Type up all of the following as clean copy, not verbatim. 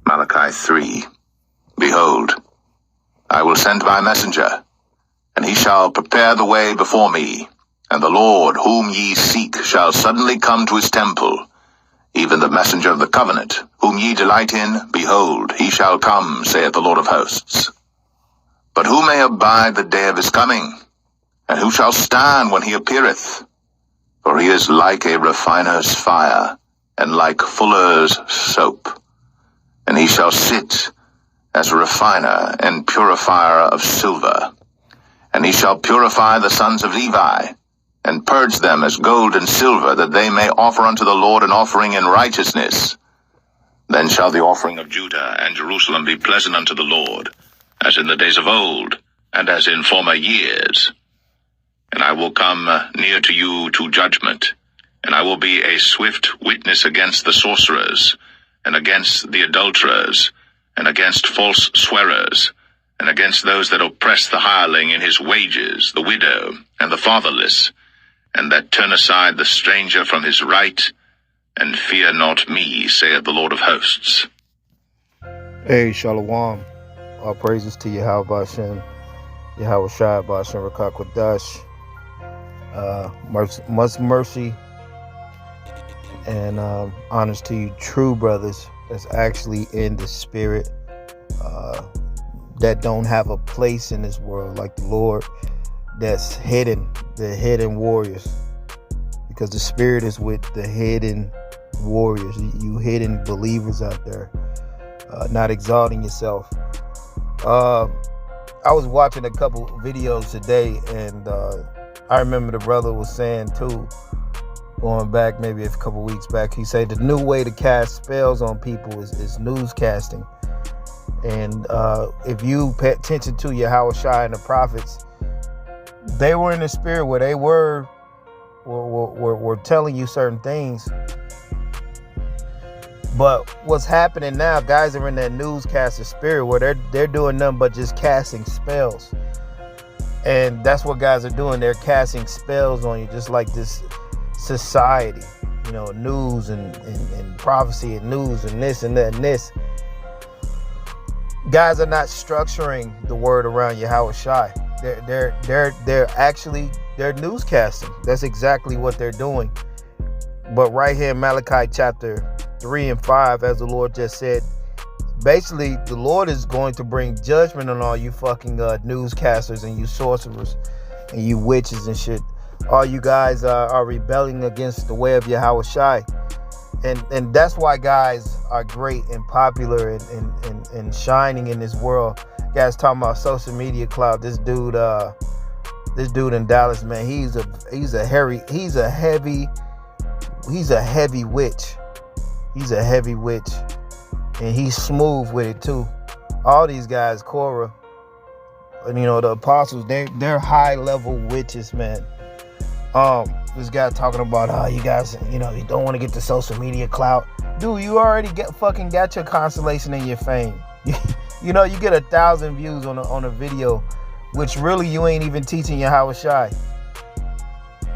Malachi 3. Behold, I will send my messenger, and he shall prepare the way before me, and the Lord whom ye seek shall suddenly come to his temple, even the messenger of the covenant, whom ye delight in, behold, he shall come, saith the Lord of hosts. But who may abide the day of his coming? And who shall stand when he appeareth? For he is like a refiner's fire, and like fuller's soap. And he shall sit as a refiner and purifier of silver. And he shall purify the sons of Levi, and purge them as gold and silver, that they may offer unto the Lord an offering in righteousness. Then shall the offering of Judah and Jerusalem be pleasant unto the Lord, as in the days of old, and as in former years. And I will come near to you to judgment, and I will be a swift witness against the sorcerers, and against the adulterers, and against false swearers, and against those that oppress the hireling in his wages, the widow, and the fatherless, and that turn aside the stranger from his right, and fear not me, saith the Lord of hosts. Hey, Shalom. All praises to Yahweh Bashem, Yahweh Shai Bashem Rakakwadash. Much mercy and honors to you, true brothers that's actually in the spirit, that don't have a place in this world, like the Lord that's hidden, the hidden warriors, because the spirit is with the hidden warriors, you hidden believers out there, not exalting yourself. I was watching a couple videos today, and I remember the brother was saying too, going back maybe a couple weeks back, he said the new way to cast spells on people is newscasting. And if you pay attention to Yahweh Shai and the prophets, they were in the spirit where they were telling you certain things. But what's happening now, guys are in that newscaster spirit where they're doing nothing but just casting spells. And that's what guys are doing. They're casting spells on you, just like this society, you know, news and prophecy and news and this and that and this. Guys are not structuring the word around Yahweh Shai. They're newscasting. That's exactly what they're doing. But right here in Malachi chapter 3 and 5, as the Lord just said, basically the Lord is going to bring judgment on all you fucking newscasters and you sorcerers and you witches and shit. All you guys are rebelling against the way of Yahweh Shai. And that's why guys are great and popular and shining in this world. Guys talking about social media clout. This dude in Dallas, man, he's a heavy witch. He's a heavy witch, and he's smooth with it too. All these guys, Korah, and you know the apostles, they're high level witches, man. This guy talking about you guys, you know, you don't want to get the social media clout. Dude, you already got your consolation and your fame. You know, you get 1,000 views on a video, which really you ain't even teaching Yahweh Shai.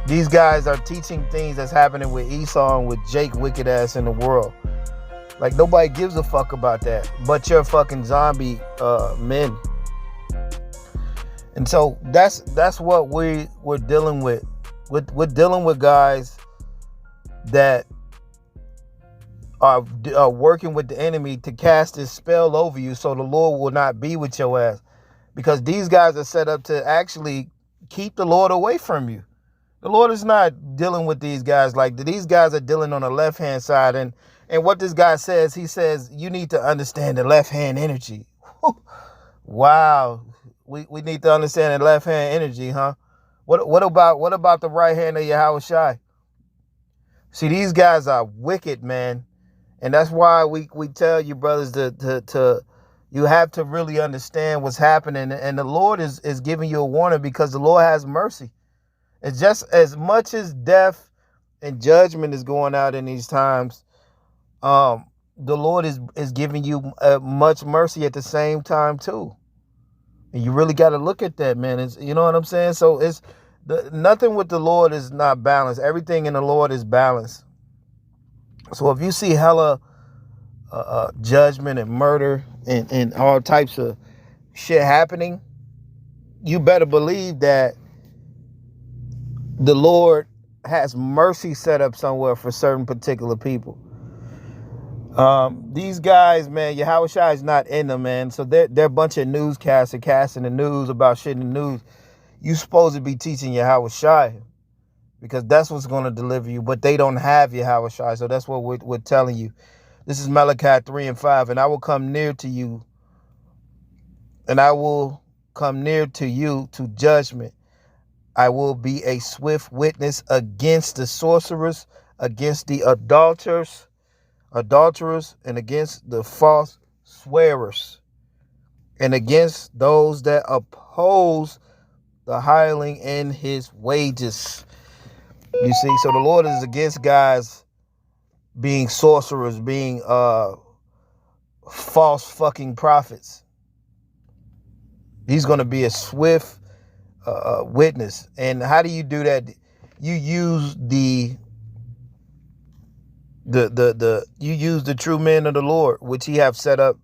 These guys are teaching things that's happening with Esau and with Jake wicked ass in the world. Like nobody gives a fuck about that, but your fucking zombie men. And so that's what we're dealing with. We're dealing with guys that are working with the enemy to cast this spell over you so the Lord will not be with your ass. Because these guys are set up to actually keep the Lord away from you. The Lord is not dealing with these guys like that. These guys are dealing on the left-hand side. And what this guy says, he says, you need to understand the left-hand energy. Wow. We need to understand the left-hand energy, huh? What about the right hand of Yahweh Shai? See, these guys are wicked, man. And that's why we tell you, brothers, to you have to really understand what's happening. And the Lord is giving you a warning because the Lord has mercy. It's just as much as death and judgment is going out in these times, the Lord is giving you much mercy at the same time too. And you really got to look at that, man. You know what I'm saying? So nothing with the Lord is not balanced. Everything in the Lord is balanced. So if you see hella judgment and murder and all types of shit happening, you better believe that the Lord has mercy set up somewhere for certain particular people. These guys, man, Yahweh Shai is not in them, man. So they're a bunch of newscasters casting the news about shit in the news. You supposed to be teaching Yahweh Shai, because that's what's going to deliver you. But they don't have Yahweh Shai, so that's what we're telling you. This is Malachi 3:5. And I will come near to you, and I will come near to you to judgment. I will be a swift witness against the sorcerers, against the adulterers, and against the false swearers, and against those that oppose the hireling in his wages. You see, so the Lord is against guys being sorcerers, being false fucking prophets. He's going to be a swift witness. And how do you do that? You use the true men of the Lord, which he have set up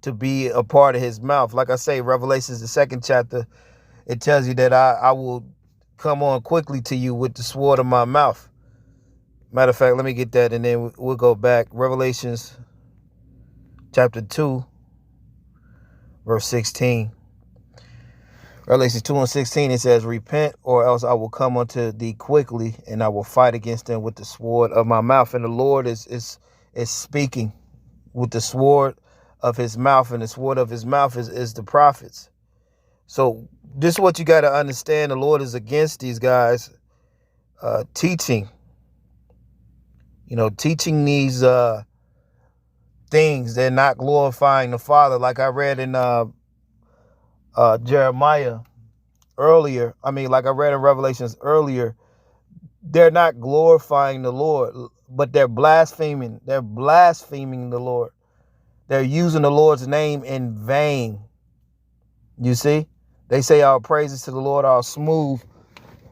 to be a part of his mouth. Like I say, Revelations, the 2nd chapter, it tells you that I will come on quickly to you with the sword of my mouth. Matter of fact, let me get that, and then we'll go back. Revelations chapter 2, verse 16. Revelations 2:16, it says, repent, or else I will come unto thee quickly, and I will fight against them with the sword of my mouth. And the Lord is speaking with the sword of his mouth, and the sword of his mouth is the prophets. So this is what you got to understand. The Lord is against these guys teaching these things. They're not glorifying the Father. Like I read in Jeremiah earlier. Like I read in Revelations earlier. They're not glorifying the Lord, but they're blaspheming. They're blaspheming the Lord. They're using the Lord's name in vain. You see? They say our praises to the Lord are smooth,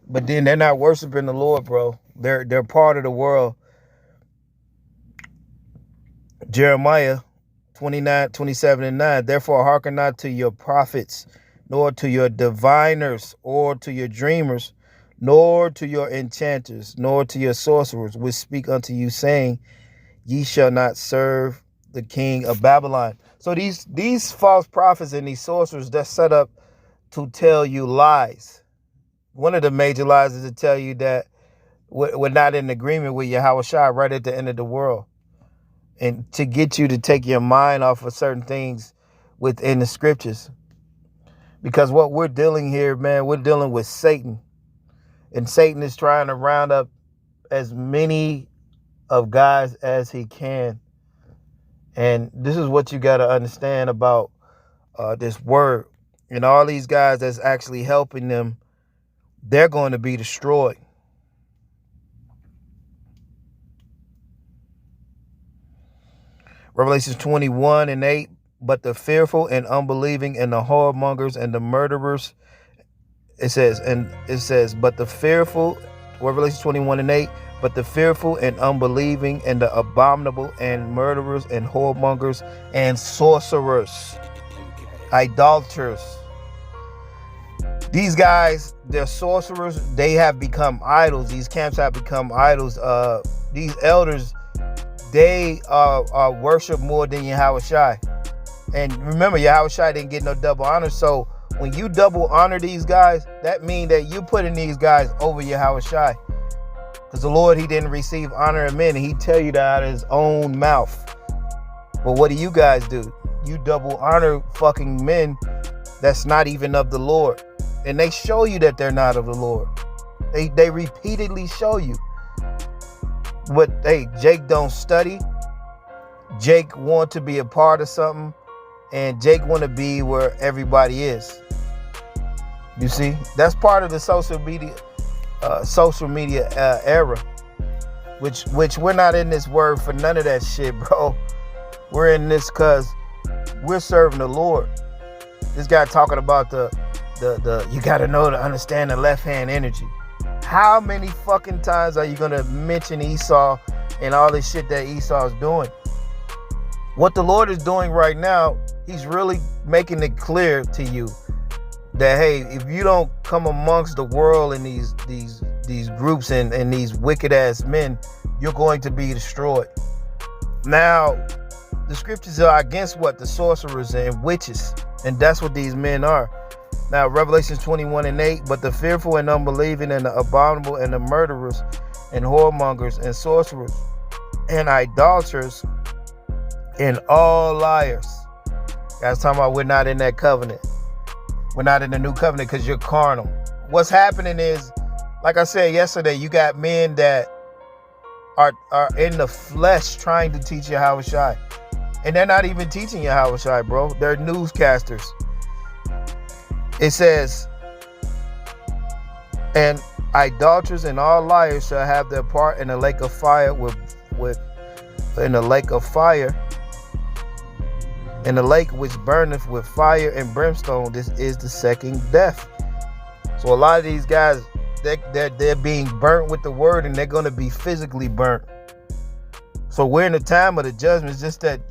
but then they're not worshiping the Lord, bro. They're part of the world. Jeremiah 29:27-9. Therefore hearken not to your prophets, nor to your diviners, or to your dreamers, nor to your enchanters, nor to your sorcerers, which speak unto you, saying, ye shall not serve the king of Babylon. So these false prophets and these sorcerers, they're set up to tell you lies. One of the major lies is to tell you that we're not in agreement with Yahweh Shai right at the end of the world, and to get you to take your mind off of certain things within the scriptures. Because what we're dealing here, man, we're dealing with Satan. And Satan is trying to round up as many of guys as he can. And this is what you got to understand about this word. And all these guys that's actually helping them, they're going to be destroyed. Revelation 21:8. But the fearful and unbelieving and the whoremongers and the murderers, it says, but the fearful, Revelation 21:8, but the fearful and unbelieving and the abominable and murderers and whoremongers and sorcerers, idolaters. These guys, they're sorcerers. They have become idols. These camps have become idols. These elders, they are worship more than Yahweh Shai. And remember, Yahweh Shai didn't get no double honor. So when you double honor these guys, that means that you putting these guys over Yahweh Shai. Because the Lord, he didn't receive honor of men. And he tell you that out of his own mouth. But what do you guys do? You double honor fucking men that's not even of the Lord. And they show you that they're not of the Lord. They repeatedly show you. But hey, Jake don't study. Jake want to be a part of something. And Jake want to be where everybody is. You see, that's part of the social media era, which we're not in this word for none of that shit, bro. We're in this because we're serving the Lord. This guy talking about the you got to know to understand the left hand energy. How many fucking times are you gonna mention Esau and all this shit that Esau is doing? What the Lord is doing right now, he's really making it clear to you that, hey, if you don't come amongst the world and these groups and these wicked ass men, you're going to be destroyed. Now, the scriptures are against what? The sorcerers and witches. And that's what these men are. Now, Revelation 21:8, but the fearful and unbelieving and the abominable and the murderers and whoremongers and sorcerers and idolaters and all liars. Guys, talking about we're not in that covenant. We're not in the new covenant because you're carnal. What's happening is, like I said yesterday, you got men that are in the flesh trying to teach you how to shy. And they're not even teaching you how to shy, bro. They're newscasters. It says, and idolaters and all liars shall have their part in the lake of fire in the lake of fire, in the lake which burneth with fire and brimstone. This is the second death. So a lot of these guys, they're being burnt with the word, and they're going to be physically burnt. So we're in the time of the judgment. It's just that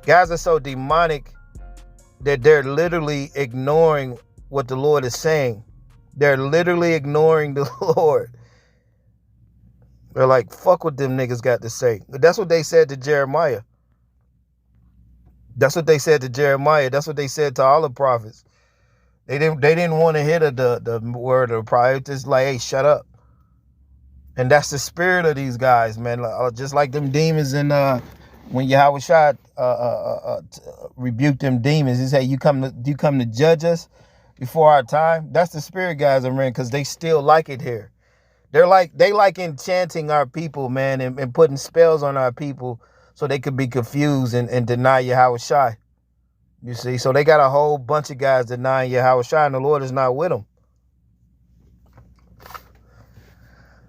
guys are so demonic that they're literally ignoring what the Lord is saying. They're literally ignoring the Lord. They're like, fuck what them niggas got to say. That's what they said to Jeremiah. That's what they said to Jeremiah. That's what they said to all the prophets. They didn't want to hear the word of the prophet. Just like, hey, shut up. And that's the spirit of these guys, man. Just like them demons in when Yahweh Shah rebuked them demons. He said, you come to judge us before our time? That's the spirit guys are in, because they still like it here. They like enchanting our people, man, and putting spells on our people so they could be confused and deny Yahweh Shai. You see, so they got a whole bunch of guys denying Yahweh Shai, and the Lord is not with them.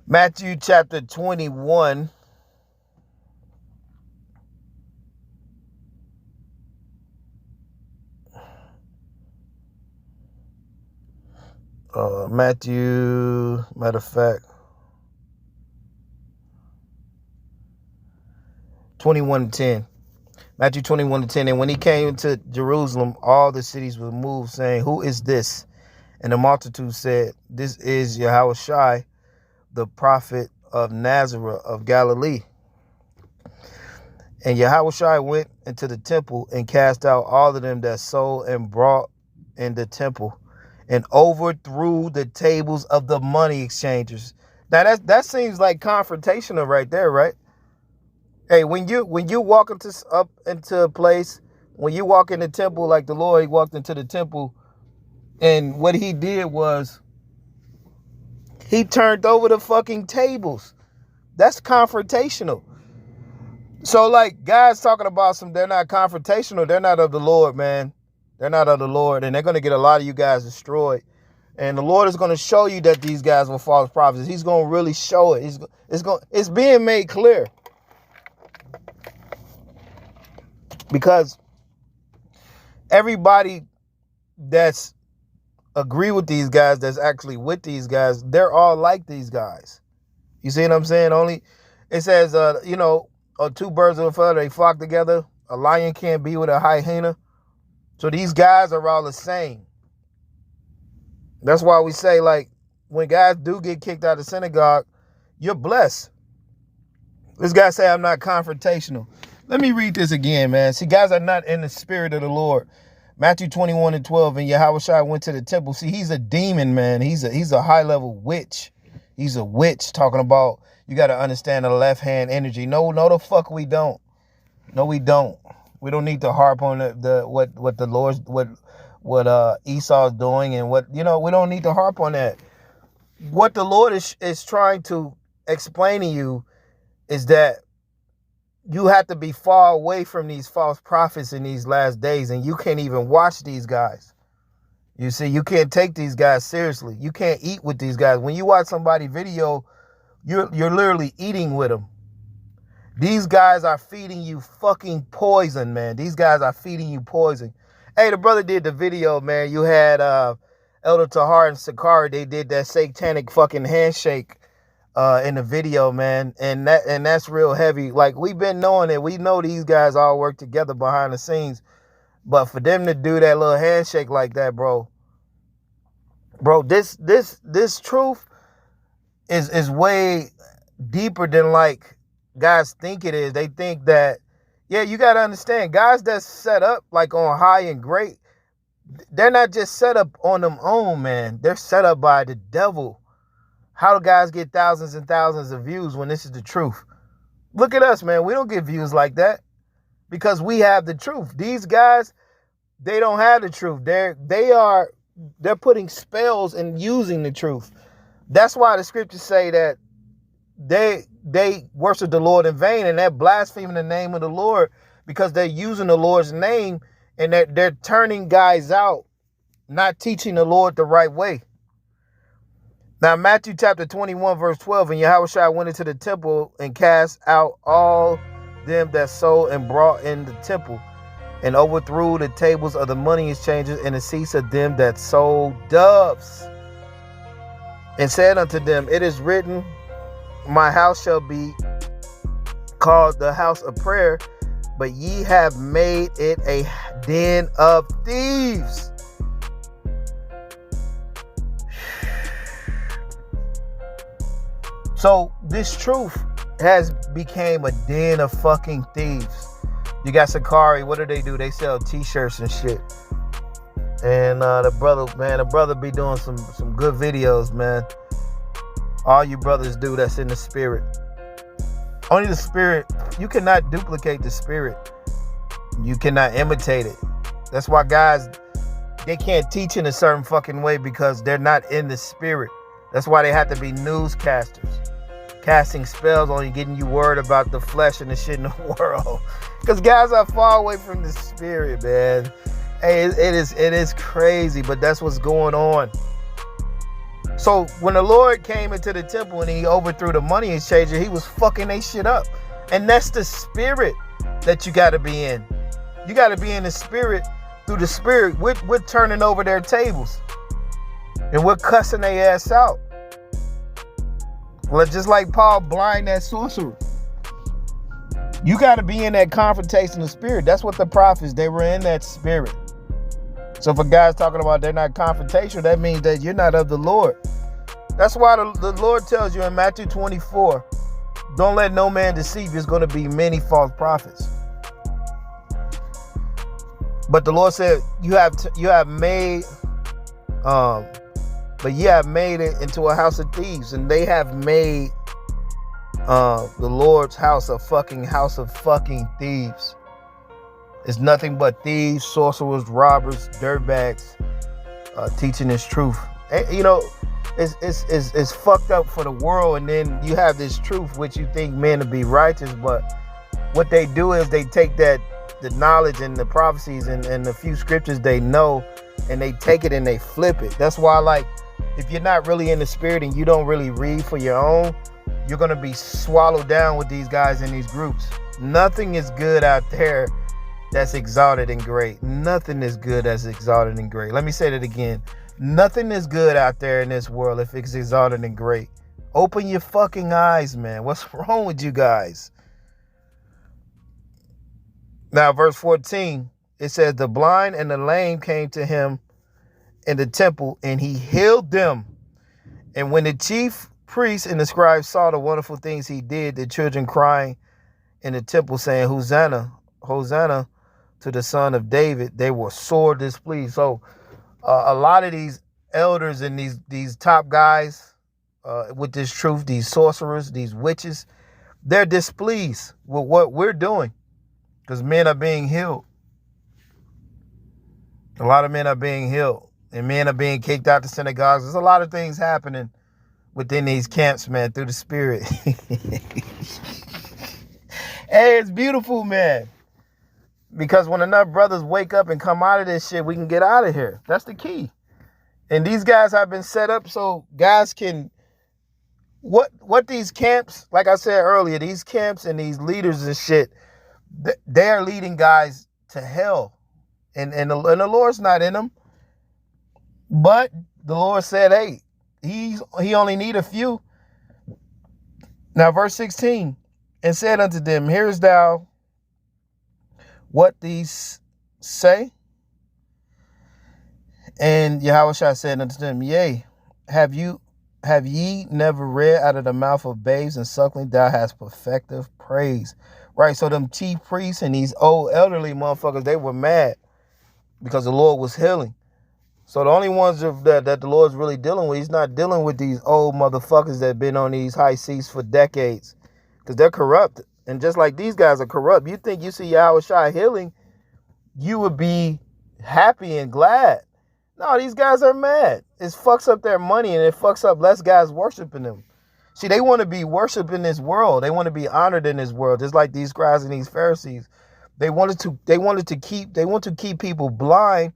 Matthew chapter 21. Matthew, matter of fact, 21:10. Matthew 21:10. And when he came to Jerusalem, all the cities were moved, saying, who is this? And the multitude said, this is Yahweh Shai, the prophet of Nazareth of Galilee. And Yahweh Shai went into the temple and cast out all of them that sold and brought in the temple, and overthrew the tables of the money exchangers. Now that seems like confrontational right there, right? Hey, when you walk up into a place, when you walk in the temple, like the Lord, he walked into the temple, and what he did was he turned over the fucking tables. That's confrontational. So like guys talking about they're not confrontational, they're not of the Lord, man. They're not of the Lord, and they're going to get a lot of you guys destroyed. And the Lord is going to show you that these guys were false prophets. He's going to really show it. It's being made clear. Because everybody that's agree with these guys, that's actually with these guys, they're all like these guys. You see what I'm saying? Only it says, two birds of a feather, they flock together. A lion can't be with a hyena. So these guys are all the same. That's why we say, like, when guys do get kicked out of synagogue, you're blessed. This guy say, I'm not confrontational. Let me read this again, man. See, guys are not in the spirit of the Lord. Matthew 21:12, and Yahweh Shai went to the temple. See, he's a demon, man. He's a high-level witch. He's a witch, talking about you got to understand the left-hand energy. No, the fuck we don't. No, we don't. We don't need to harp on what the Lord's what Esau's doing, and what we don't need to harp on that. What the Lord is trying to explain to you is that you have to be far away from these false prophets in these last days, and you can't even watch these guys. You see, you can't take these guys seriously. You can't eat with these guys. When you watch somebody's video, you're literally eating with them. These guys are feeding you fucking poison, man. These guys are feeding you poison. Hey, the brother did the video, man. You had Elder Tahar and Sakari. They did that satanic fucking handshake in the video, man. And that's real heavy. Like, we've been knowing it. We know these guys all work together behind the scenes. But for them to do that little handshake like that, bro, this truth is way deeper than like guys think it is. They think that, yeah, you got to understand, guys that's set up like on high and great, they're not just set up on them own, man. They're set up by the devil. How do guys get thousands and thousands of views when this is the truth? Look at us, man. We don't get views like that because we have the truth. These guys, they don't have the truth. They're putting spells and using the truth. That's why the scriptures say that they worship the Lord in vain, and they're blaspheming the name of the Lord because they're using the Lord's name, and they're turning guys out, not teaching the Lord the right way. Now, Matthew chapter 21, verse 12, and Yahushua went into the temple and cast out all them that sold and brought in the temple, and overthrew the tables of the money exchangers and the seats of them that sold doves, and said unto them, it is written, my house shall be called the house of prayer, but ye have made it a den of thieves. So this truth has became a den of fucking thieves. You got Sakari, what do? They sell t-shirts and shit. And the brother be doing some good videos, man. All you brothers do that's in the spirit. Only the spirit. You cannot duplicate the spirit. You cannot imitate it. That's why guys, they can't teach in a certain fucking way because they're not in the spirit. That's why they have to be newscasters, casting spells on you, getting you word about the flesh and the shit in the world. Because guys are far away from the spirit, man. Hey, it is crazy, but that's what's going on. So when the Lord came into the temple and he overthrew the money exchanger, he was fucking they shit up. And that's the spirit that you got to be in. You got to be in the spirit. Through the spirit, we're turning over their tables. And we're cussing their ass out. Well, just like Paul blind that sorcerer. You got to be in that confrontation of spirit. That's what the prophets, they were in that spirit. So if a guy's talking about they're not confrontational, that means that you're not of the Lord. That's why the Lord tells you in Matthew 24, don't let no man deceive you. There's going to be many false prophets. But the Lord said, you have made it into a house of thieves, and they have made the Lord's house a fucking house of fucking thieves. It's nothing but thieves, sorcerers, robbers, dirtbags, teaching this truth. You know, it's fucked up for the world, and then you have this truth which you think men to be righteous, but what they do is they take the knowledge and the prophecies and the few scriptures they know, and they take it and they flip it. That's why, like, if you're not really in the spirit and you don't really read for your own, you're going to be swallowed down with these guys in these groups. Nothing is good out there that's exalted and great. Nothing is good that's exalted and great. Let me say that again. Nothing is good out there in this world if it's exalted and great. Open your fucking eyes, man. What's wrong with you guys? Now, verse 14, it says, the blind and the lame came to him in the temple, and he healed them. And when the chief priests and the scribes saw the wonderful things he did, the children crying in the temple, saying, Hosanna, Hosanna to the Son of David, they were sore displeased. So a lot of these elders and these top guys with this truth, these sorcerers, these witches, they're displeased with what we're doing because men are being healed. A lot of men are being healed, and men are being kicked out the synagogues. There's a lot of things happening within these camps, man, through the spirit. Hey, it's beautiful, man. Because when enough brothers wake up and come out of this shit, we can get out of here. That's the key. And these guys have been set up so guys can... What these camps, like I said earlier, these camps and these leaders and shit, they're leading guys to hell. And the Lord's not in them. But the Lord said, hey, he only need a few. Now, verse 16, and said unto them, hearest thou what these say? And Yahushua said unto them, yea, have ye never read out of the mouth of babes and suckling thou hast perfective praise? Right, so them chief priests and these old elderly motherfuckers, they were mad because the Lord was healing. So the only ones that the Lord's really dealing with, he's not dealing with these old motherfuckers that have been on these high seats for decades, because they're corrupt. And just like these guys are corrupt, you think you see Yahushua healing, you would be happy and glad. No, these guys are mad. It fucks up their money, and it fucks up less guys worshiping them. See, they want to be worshiped in this world. They want to be honored in this world, just like these scribes and these Pharisees. They want to keep people blind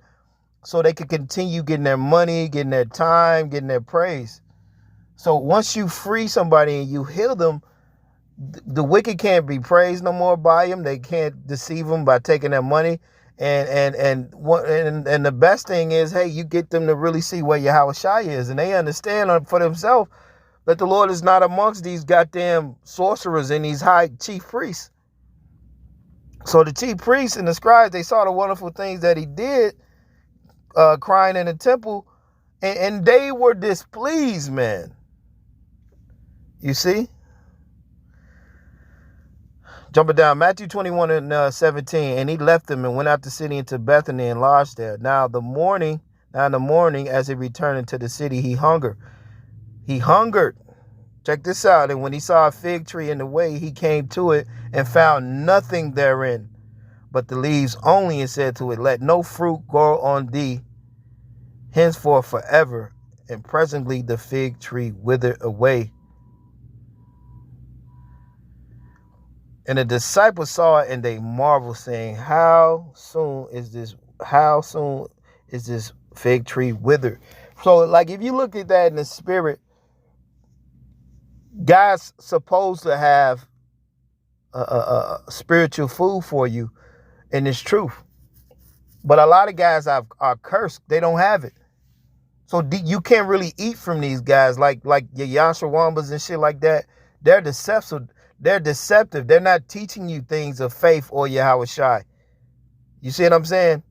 so they could continue getting their money, getting their time, getting their praise. So once you free somebody and you heal them, the wicked can't be praised no more by them. They can't deceive them by taking their money. And the best thing is, hey, you get them to really see where Yahushua is, and they understand for themselves that the Lord is not amongst these goddamn sorcerers and these high chief priests. So the chief priests and the scribes, they saw the wonderful things that he did, crying in the temple, and they were displeased, man. You see? Jumping down, Matthew 21 and 17, and he left them and went out the city into Bethany and lodged there. Now in the morning, as he returned into the city, he hungered. Check this out. And when he saw a fig tree in the way, he came to it and found nothing therein but the leaves only, and said to it, let no fruit grow on thee henceforth forever. And presently the fig tree withered away. And the disciples saw it, and they marveled, saying, How soon is this fig tree withered? So, like, if you look at that in the spirit, God's supposed to have a spiritual food for you, and it's truth. But a lot of guys are cursed. They don't have it. So you can't really eat from these guys like your Yashawambas and shit like that. They're deceptive. They're not teaching you things of faith or Yahushua. You see what I'm saying?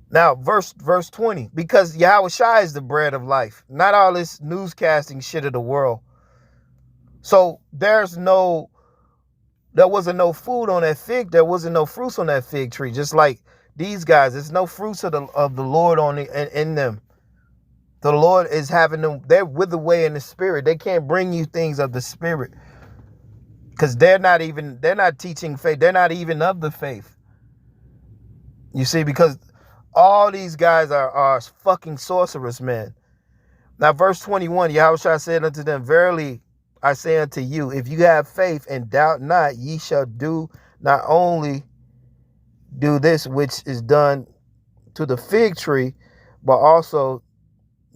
Now, verse 20, because Yahushua is the bread of life, not all this newscasting shit of the world. So there wasn't no food on that fig. There wasn't no fruits on that fig tree. Just like these guys, there's no fruits of the Lord in them. The Lord is having them, they're with the way in the spirit. They can't bring you things of the spirit because they're not teaching faith. They're not even of the faith. You see, because all these guys are fucking sorcerers, man. Now, verse 21, Yahushua said unto them, verily I say unto you, if you have faith and doubt not, ye shall do not only do this which is done to the fig tree, but also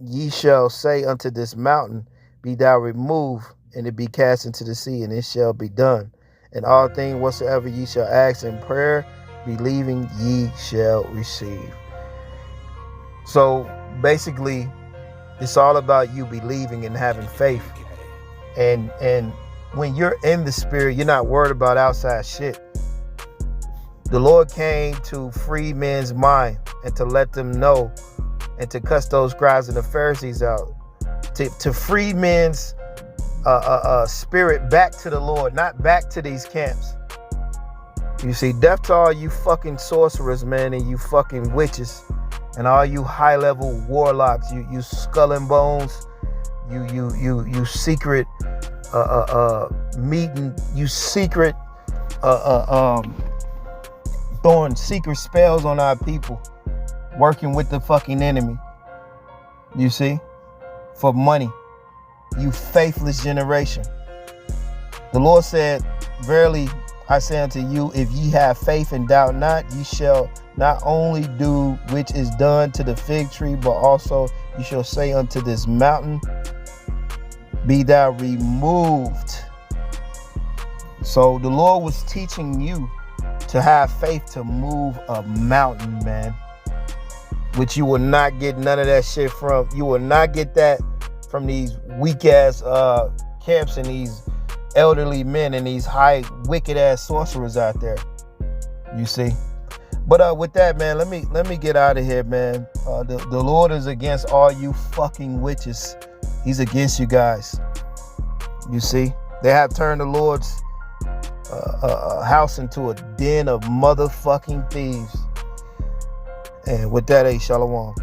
ye shall say unto this mountain, be thou removed, and it be cast into the sea, and it shall be done. And all things whatsoever ye shall ask in prayer, believing, ye shall receive. So basically, it's all about you believing and having faith. And when you're in the spirit, you're not worried about outside shit. The Lord came to free men's mind and to let them know and to cuss those scribes and the Pharisees out, to free men's spirit back to the Lord, not back to these camps. You see, death to all you fucking sorcerers, man, and you fucking witches, and all you high-level warlocks, you skull and bones, you secret meeting, you secret throwing secret spells on our people, working with the fucking enemy, you see, for money, you faithless generation. The Lord said, verily I say unto you, if ye have faith and doubt not, ye shall not only do which is done to the fig tree, but also you shall say unto this mountain, be thou removed. So the Lord was teaching you to have faith to move a mountain, man, which you will not get none of that shit from. You will not get that from these weak ass camps and these elderly men and these high wicked ass sorcerers out there. You see. But with that, man, let me get out of here, man. The Lord is against all you fucking witches. He's against you guys. You see, they have turned the Lord's house into a den of motherfucking thieves. And with that, shalom.